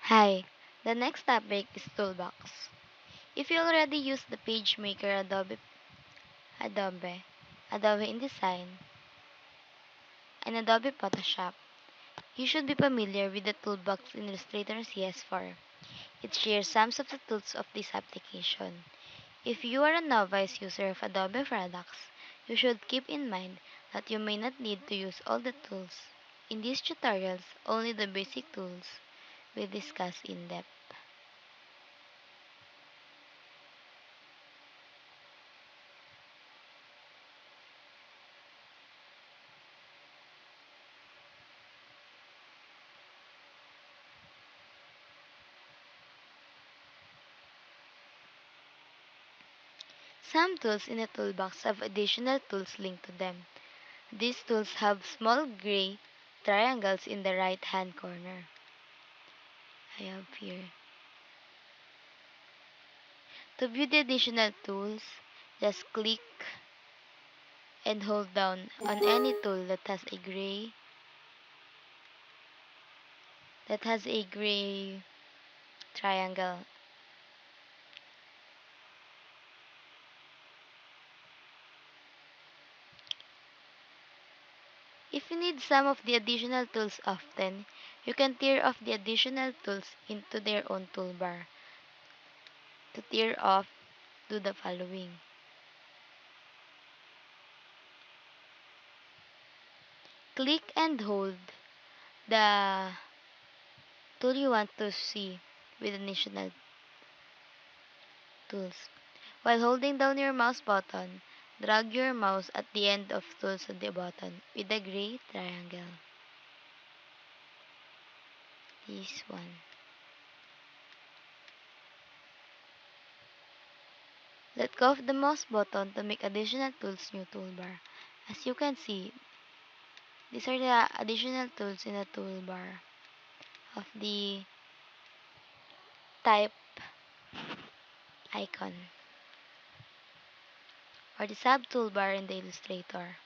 Hi, the next topic is Toolbox. If you already use the PageMaker Adobe, Adobe InDesign, and Adobe Photoshop, you should be familiar with the Toolbox in Illustrator CS4. It shares some of the tools of this application. If you are a novice user of Adobe products, you should keep in mind that you may not need to use all the tools. In these tutorials, only the basic tools we discuss in depth. Some tools in the toolbox have additional tools linked to them. These tools have small gray triangles in the right hand corner. I have here. To view the additional tools, just click and hold down on any tool that has a gray triangle. If you need some of the additional tools often, you can tear off the additional tools into their own toolbar. To tear off, do the following. Click and hold the tool you want to see with additional tools. While holding down your mouse button, drag your mouse at the end of tools on the button with the gray triangle. This one. Let go of the mouse button to make additional tools new toolbar. As you can see, these are the additional tools in the toolbar of the type icon or the sub toolbar in the Illustrator.